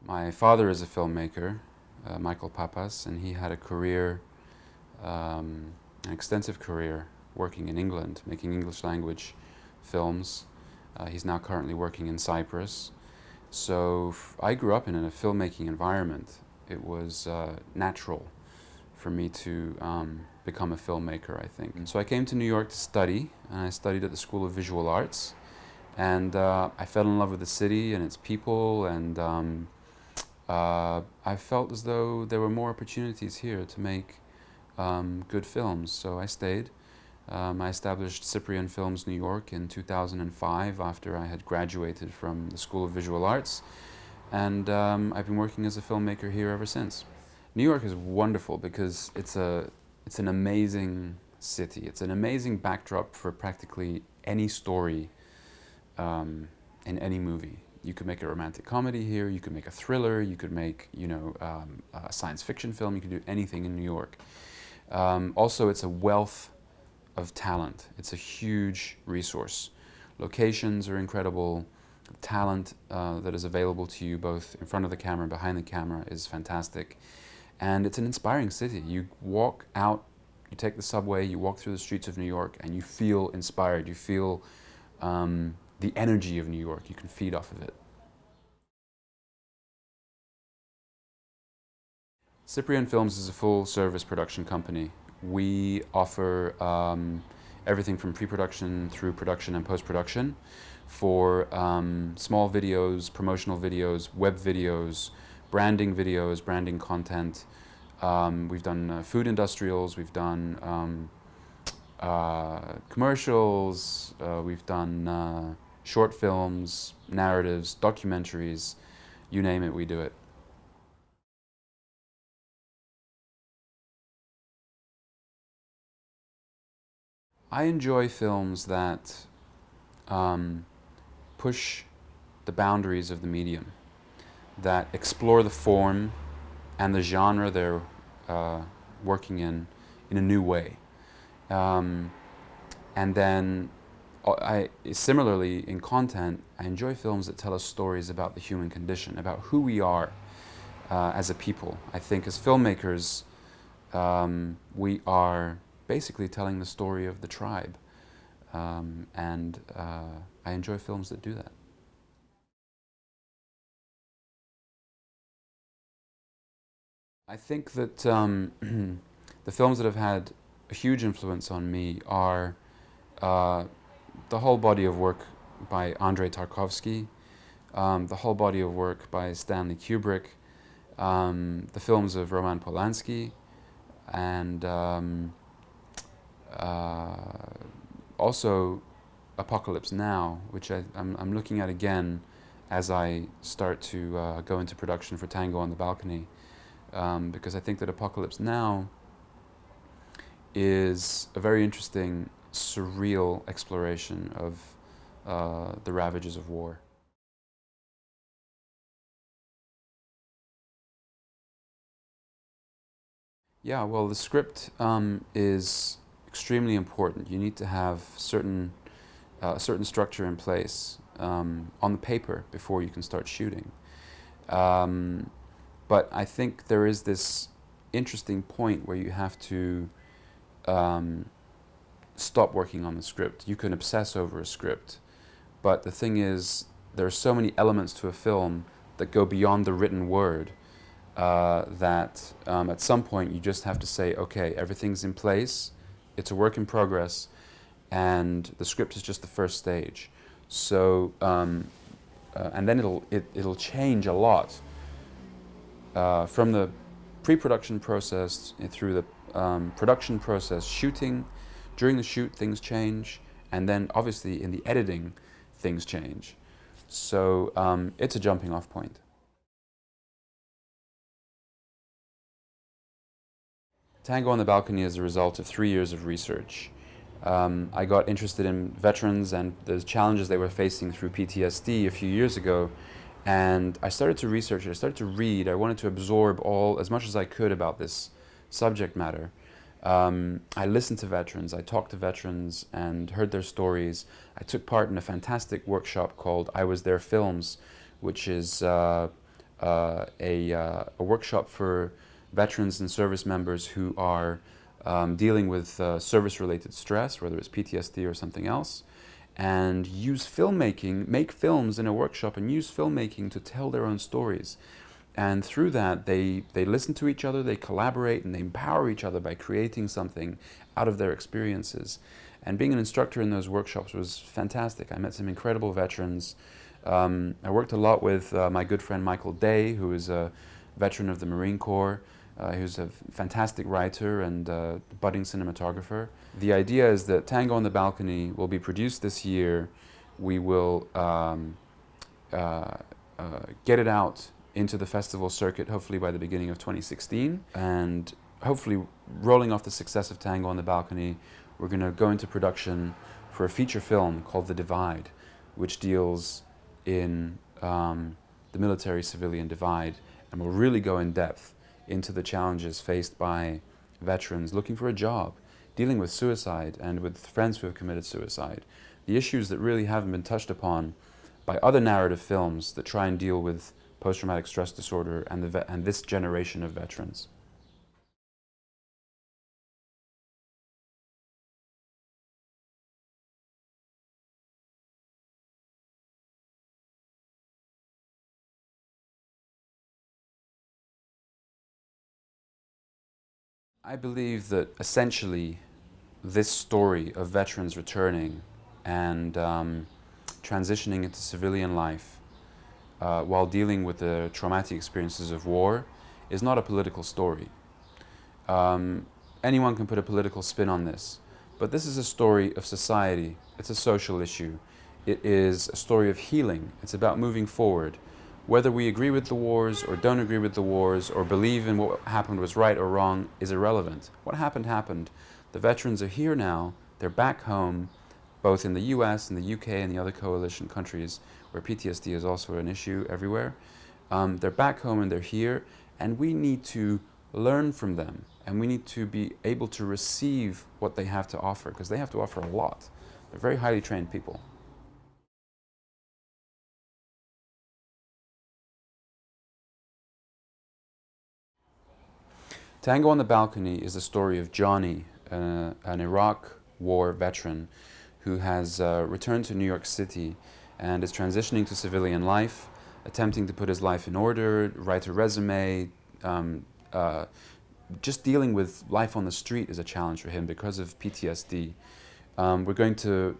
My father is a filmmaker, Michael Papas, and he had a career, an extensive career, working in England, making English language films. He's now currently working in Cyprus. So I grew up in a filmmaking environment. It was natural for me to become a filmmaker, I think. And so I came to New York to study, and I studied at the School of Visual Arts. And I fell in love with the city and its people, and I felt as though there were more opportunities here to make good films. So I stayed. I established Cyprian Films New York in 2005 after I had graduated from the School of Visual Arts, and I've been working as a filmmaker here ever since. New York is wonderful because it's an amazing city. It's an amazing backdrop for practically any story in any movie. You could make a romantic comedy here, you could make a thriller, you could make, a science fiction film, you could do anything in New York. Also, it's a wealth of talent. It's a huge resource. Locations are incredible. Talent that is available to you both in front of the camera and behind the camera is fantastic. And it's an inspiring city. You walk out, you take the subway, you walk through the streets of New York, and you feel inspired. You feel the energy of New York. You can feed off of it. Cyprian Films is a full-service production company. We offer everything from pre-production through production and post-production for small videos, promotional videos, web videos, branding content. We've done food industrials, we've done commercials, we've done short films, narratives, documentaries, you name it, we do it. I enjoy films that push the boundaries of the medium, that explore the form and the genre they're working in a new way. And then similarly in content, I enjoy films that tell us stories about the human condition, about who we are as a people. I think as filmmakers, we are basically telling the story of the tribe, and I enjoy films that do that. I think that the films that have had a huge influence on me are uh, the whole body of work by Andrei Tarkovsky, the whole body of work by Stanley Kubrick, the films of Roman Polanski, and uh, also Apocalypse Now, which I'm looking at again as I start to go into production for Tango on the Balcony, because I think that Apocalypse Now is a very interesting, surreal exploration of the ravages of war. Yeah, well, the script is extremely important. You need to have certain structure in place on the paper before you can start shooting. Um, but I think there is this interesting point where you have to um, stop working on the script. You can obsess over a script, but the thing is, there are so many elements to a film that go beyond the written word that at some point you just have to say, okay, everything's in place, it's a work in progress, and the script is just the first stage. So, and then it'll change a lot from the pre-production process through the production process, shooting. During the shoot, things change, and then obviously in the editing, things change. So it's a jumping off point. Tango on the Balcony is a result of 3 years of research. I got interested in veterans and the challenges they were facing through PTSD a few years ago, and I started to research it. I started to read. I wanted to absorb all as much as I could about this subject matter. I listened to veterans, I talked to veterans and heard their stories. I took part in a fantastic workshop called I Was There Films, which is a workshop for veterans and service members who are dealing with service-related stress, whether it's PTSD or something else, and use filmmaking, make films in a workshop and use filmmaking to tell their own stories. And through that, they listen to each other, they collaborate, and they empower each other by creating something out of their experiences. And being an instructor in those workshops was fantastic. I met some incredible veterans. I worked a lot with my good friend Michael Day, who is a veteran of the Marine Corps. Who's a fantastic writer and budding cinematographer. The idea is that Tango on the Balcony will be produced this year. We will get it out into the festival circuit, hopefully by the beginning of 2016. And hopefully, rolling off the success of Tango on the Balcony, we're going to go into production for a feature film called The Divide, which deals in the military-civilian divide and will really go in depth into the challenges faced by veterans looking for a job, dealing with suicide and with friends who have committed suicide. The issues that really haven't been touched upon by other narrative films that try and deal with post-traumatic stress disorder and this generation of veterans. I believe that essentially this story of veterans returning and transitioning into civilian life while dealing with the traumatic experiences of war is not a political story. Anyone can put a political spin on this, but this is a story of society. It's a social issue. It is a story of healing. It's about moving forward. Whether we agree with the wars or don't agree with the wars or believe in what happened was right or wrong is irrelevant. What happened happened. The veterans are here now. They're back home, both in the US and the UK and the other coalition countries where PTSD is also an issue everywhere. They're back home and they're here, and we need to learn from them, and we need to be able to receive what they have to offer, because they have to offer a lot. They're very highly trained people. Tango on the Balcony is the story of Johnny, an Iraq war veteran who has returned to New York City and is transitioning to civilian life, attempting to put his life in order, write a resume. Just dealing with life on the street is a challenge for him because of PTSD. We're going to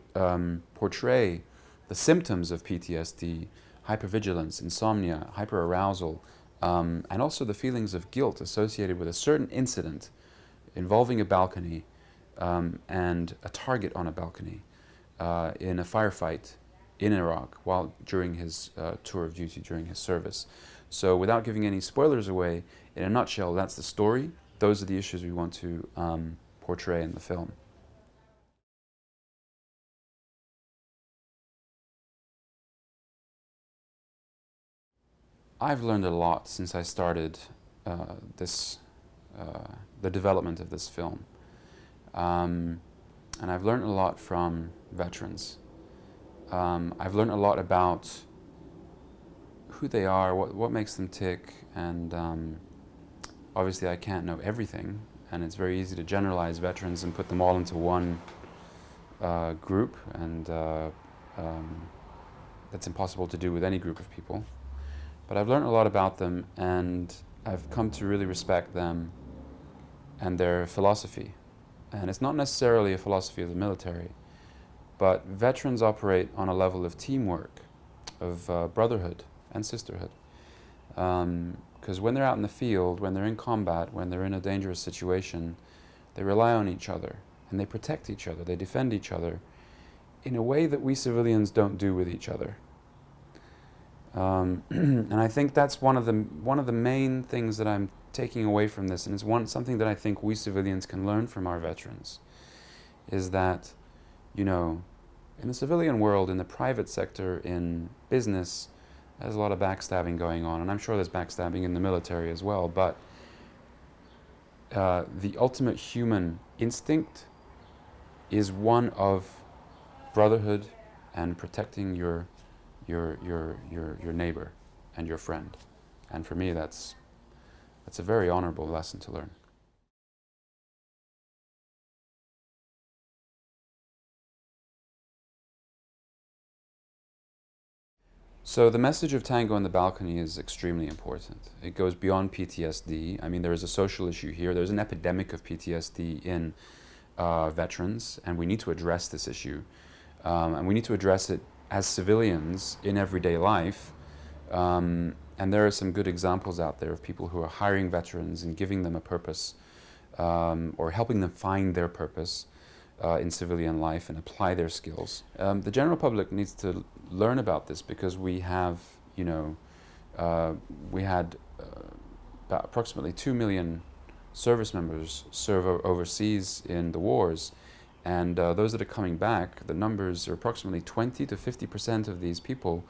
portray the symptoms of PTSD, hypervigilance, insomnia, hyperarousal, and also the feelings of guilt associated with a certain incident involving a balcony and a target on a balcony in a firefight in Iraq during his tour of duty, during his service. So without giving any spoilers away, in a nutshell, that's the story. Those are the issues we want to portray in the film. I've learned a lot since I started the development of this film. And I've learned a lot from veterans. I've learned a lot about who they are, what makes them tick, and obviously I can't know everything, and it's very easy to generalize veterans and put them all into one group, and that's impossible to do with any group of people. But I've learned a lot about them, and I've come to really respect them and their philosophy. And it's not necessarily a philosophy of the military, but veterans operate on a level of teamwork, of brotherhood and sisterhood. Because when they're out in the field, when they're in combat, when they're in a dangerous situation, they rely on each other, and they protect each other, they defend each other in a way that we civilians don't do with each other. And I think that's one of the main things that I'm taking away from this, and it's something that I think we civilians can learn from our veterans, is that, you know, in the civilian world, in the private sector, in business, there's a lot of backstabbing going on, and I'm sure there's backstabbing in the military as well, but the ultimate human instinct is one of brotherhood and protecting your neighbor and your friend. And for me, that's a very honorable lesson to learn. So the message of Tango on the Balcony is extremely important. It goes beyond PTSD. I mean, there is a social issue here. There's an epidemic of PTSD in veterans, and we need to address this issue. And we need to address it as civilians in everyday life. And there are some good examples out there of people who are hiring veterans and giving them a purpose, or helping them find their purpose in civilian life and apply their skills. The general public needs to learn about this because we have, we had about approximately 2 million service members serve overseas in the wars. And those that are coming back, the numbers are approximately 20 to 50% of these people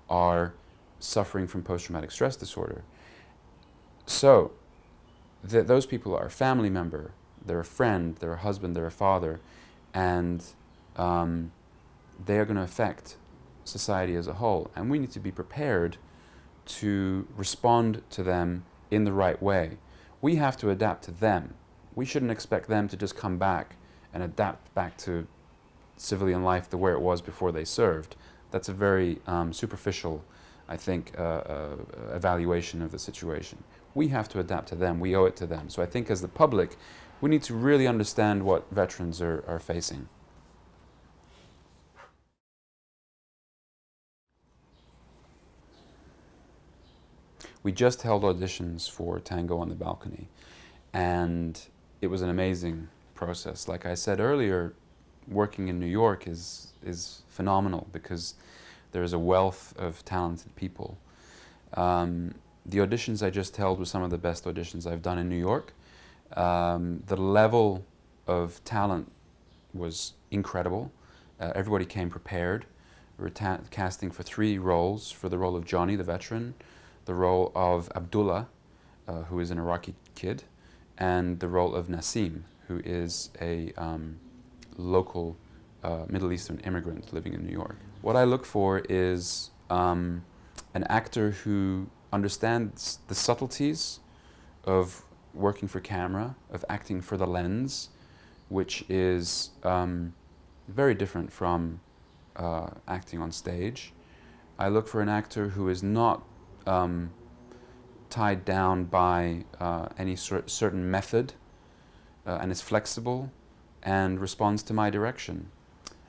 are suffering from post-traumatic stress disorder. So those people are a family member, they're a friend, they're a husband, they're a father, and they are going to affect society as a whole. And we need to be prepared to respond to them in the right way. We have to adapt to them. We shouldn't expect them to just come back and adapt back to civilian life the way it was before they served. That's a very superficial, I think, evaluation of the situation. We have to adapt to them. We owe it to them. So I think as the public, we need to really understand what veterans are facing. We just held auditions for Tango on the Balcony, and it was an amazing process. Like I said earlier, working in New York is phenomenal because there is a wealth of talented people. The auditions I just held were some of the best auditions I've done in New York. The level of talent was incredible. Everybody came prepared. We were casting for 3 roles: for the role of Johnny, the veteran, the role of Abdullah, who is an Iraqi kid, and the role of Nassim, who is a local Middle Eastern immigrant living in New York. What I look for is an actor who understands the subtleties of working for camera, of acting for the lens, which is very different from acting on stage. I look for an actor who is not tied down by any certain method and is flexible and responds to my direction.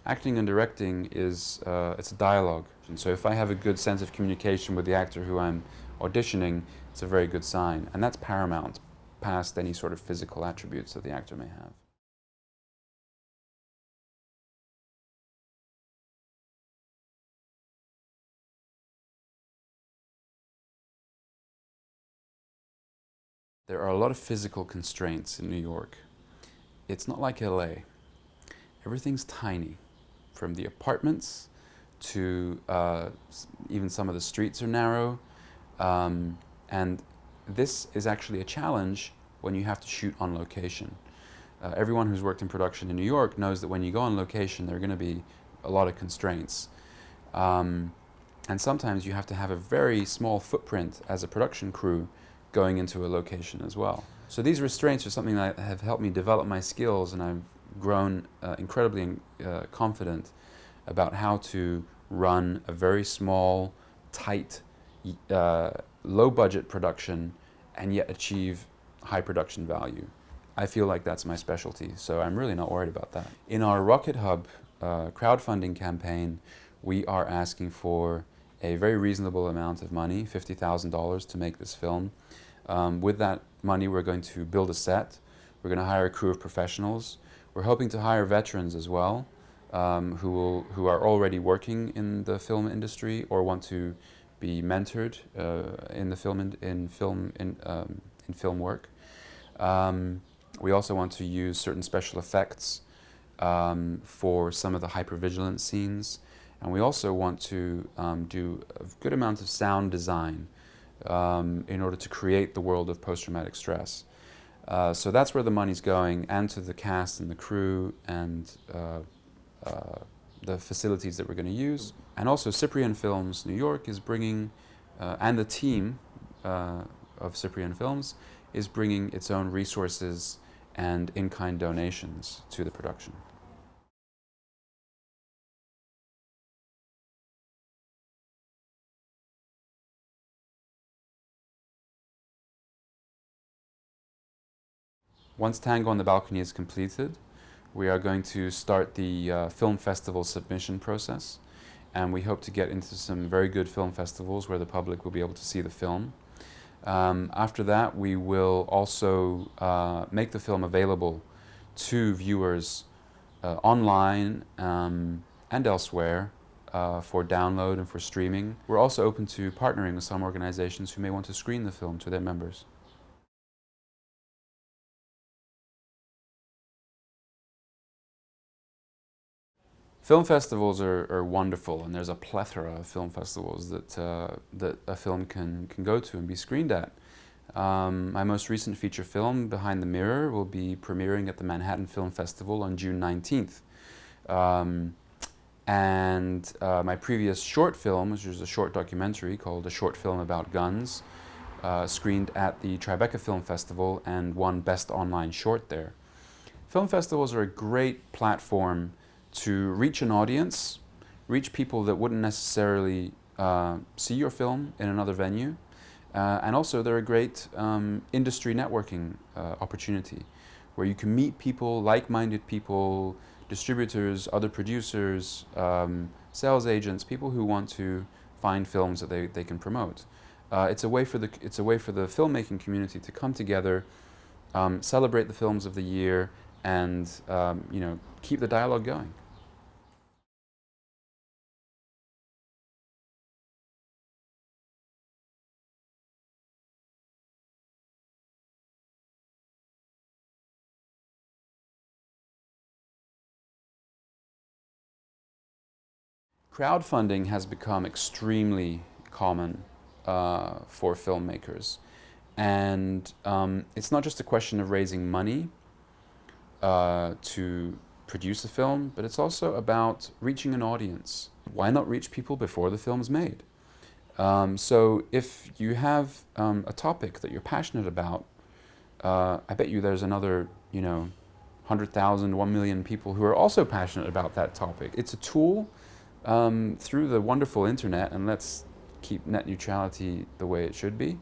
Acting and directing is it's a dialogue. And so if I have a good sense of communication with the actor who I'm auditioning, it's a very good sign. And that's paramount past any sort of physical attributes that the actor may have. There are a lot of physical constraints in New York. It's not like LA. Everything's tiny, from the apartments to even some of the streets are narrow. And this is actually a challenge when you have to shoot on location. Everyone who's worked in production in New York knows that when you go on location, there are going to be a lot of constraints. And sometimes you have to have a very small footprint as a production crew going into a location as well. So these restraints are something that have helped me develop my skills, and I've grown incredibly confident about how to run a very small, tight, low-budget production and yet achieve high production value. I feel like that's my specialty, so I'm really not worried about that. In our Rocket Hub crowdfunding campaign, we are asking for a very reasonable amount of money, $50,000, to make this film. With that money, we're going to build a set. We're going to hire a crew of professionals. We're hoping to hire veterans as well, who are already working in the film industry or want to be mentored in the film work. We also want to use certain special effects for some of the hypervigilance scenes, and we also want to do a good amount of sound design in order to create the world of post-traumatic stress. So that's where the money's going, and to the cast and the crew and the facilities that we're going to use. And also Cyprian Films New York is bringing, and the team of Cyprian Films is bringing its own resources and in-kind donations to the production. Once Tango on the Balcony is completed, we are going to start the film festival submission process, and we hope to get into some very good film festivals where the public will be able to see the film. After that, we will also make the film available to viewers online and elsewhere for download and for streaming. We're also open to partnering with some organizations who may want to screen the film to their members. Film festivals are wonderful, and there's a plethora of film festivals that a film can go to and be screened at. My most recent feature film, Behind the Mirror, will be premiering at the Manhattan Film Festival on June 19th. My previous short film, which was a short documentary called A Short Film About Guns, screened at the Tribeca Film Festival and won Best Online Short there. Film festivals are a great platform to reach an audience, reach people that wouldn't necessarily see your film in another venue. And also they're a great industry networking opportunity where you can meet people, like-minded people, distributors, other producers, sales agents, people who want to find films that they can promote. It's a way for the filmmaking community to come together, celebrate the films of the year, and keep the dialogue going. Crowdfunding has become extremely common for filmmakers. And it's not just a question of raising money to produce a film, but it's also about reaching an audience. Why not reach people before the film's made? So if you have a topic that you're passionate about, I bet you there's another, 100,000, 1 million people who are also passionate about that topic. It's a tool through the wonderful internet, and let's keep net neutrality the way it should be.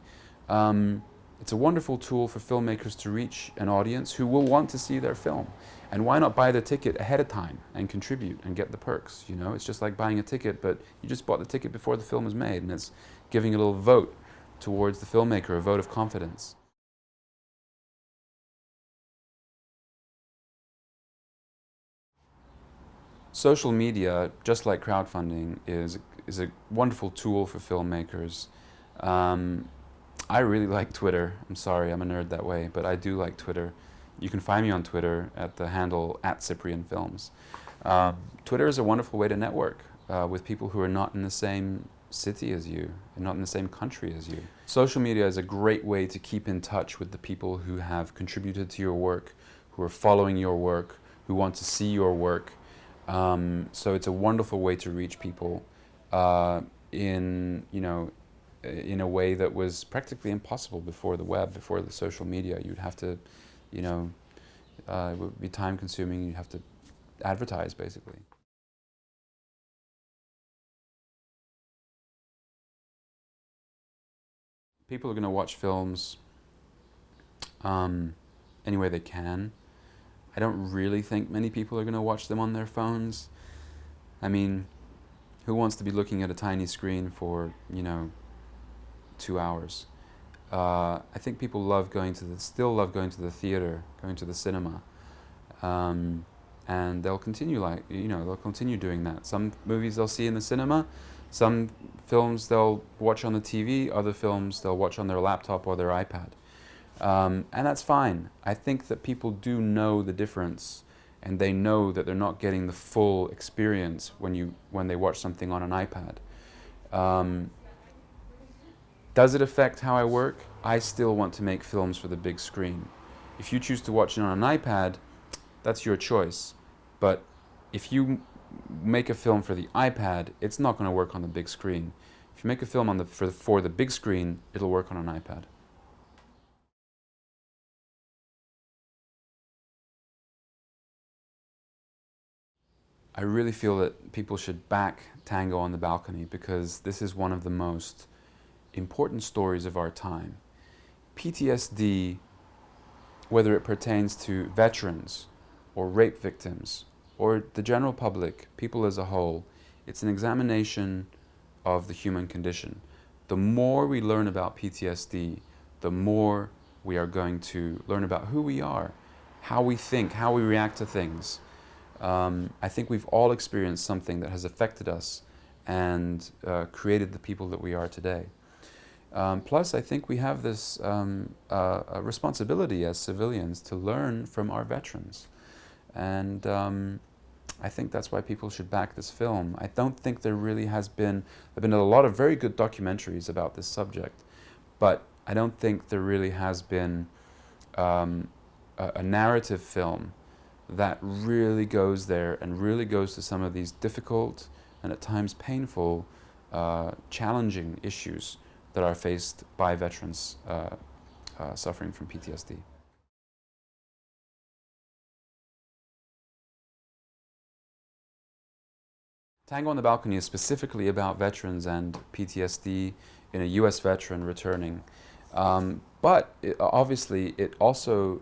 It's a wonderful tool for filmmakers to reach an audience who will want to see their film. And why not buy the ticket ahead of time and contribute and get the perks? It's just like buying a ticket, but you just bought the ticket before the film is made, and it's giving a little vote towards the filmmaker, a vote of confidence. Social media, just like crowdfunding, is a wonderful tool for filmmakers. I really like Twitter. I'm sorry, I'm a nerd that way, but I do like Twitter. You can find me on Twitter at the handle @CyprianFilms. Twitter is a wonderful way to network with people who are not in the same city as you and not in the same country as you. Social media is a great way to keep in touch with the people who have contributed to your work, who are following your work, who want to see your work. So it's a wonderful way to reach people in a way that was practically impossible before the web, before the social media. You'd have to, it would be time consuming. You'd have to advertise, basically. People are going to watch films any way they can. I don't really think many people are going to watch them on their phones. I mean, who wants to be looking at a tiny screen for, 2 hours? I think people still love going to the theater, going to the cinema. And they'll continue they'll continue doing that. Some movies they'll see in the cinema, some films they'll watch on the TV, other films they'll watch on their laptop or their iPad. And that's fine. I think that people do know the difference, and they know that they're not getting the full experience when they watch something on an iPad. Does it affect how I work? I still want to make films for the big screen. If you choose to watch it on an iPad, that's your choice. But if you make a film for the iPad, it's not going to work on the big screen. If you make a film on for the big screen, it'll work on an iPad. I really feel that people should back Tango on the Balcony because this is one of the most important stories of our time. PTSD, whether it pertains to veterans or rape victims or the general public, people as a whole, it's an examination of the human condition. The more we learn about PTSD, the more we are going to learn about who we are, how we think, how we react to things. I think we've all experienced something that has affected us and created the people that we are today. Plus, I think we have this a responsibility as civilians to learn from our veterans. And I think that's why people should back this film. I don't think there really there have been a lot of very good documentaries about this subject, but I don't think there really has been a narrative film that really goes there and really goes to some of these difficult and at times painful, challenging issues that are faced by veterans suffering from PTSD. Tango on the Balcony is specifically about veterans and PTSD in a US veteran returning. But obviously it also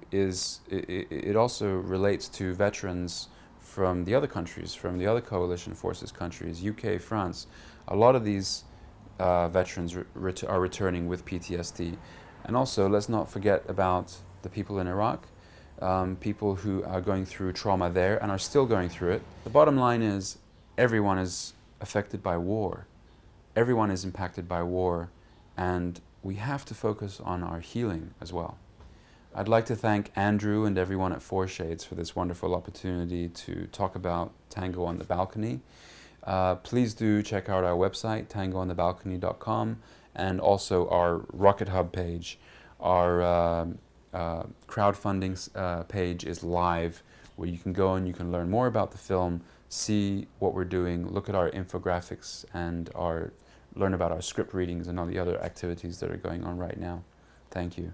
relates to veterans from the other countries, from the other coalition forces countries, UK, France. A lot of these veterans are returning with PTSD. And also, let's not forget about the people in Iraq, people who are going through trauma there and are still going through it. The bottom line is everyone is affected by war. Everyone is impacted by war, and we have to focus on our healing as well. I'd like to thank Andrew and everyone at Four Shades for this wonderful opportunity to talk about Tango on the Balcony. Please do check out our website, tangoonthebalcony.com, and also our Rocket Hub page. Our crowdfunding page is live, where you can go and you can learn more about the film, see what we're doing, look at our infographics, and learn about our script readings and all the other activities that are going on right now. Thank you.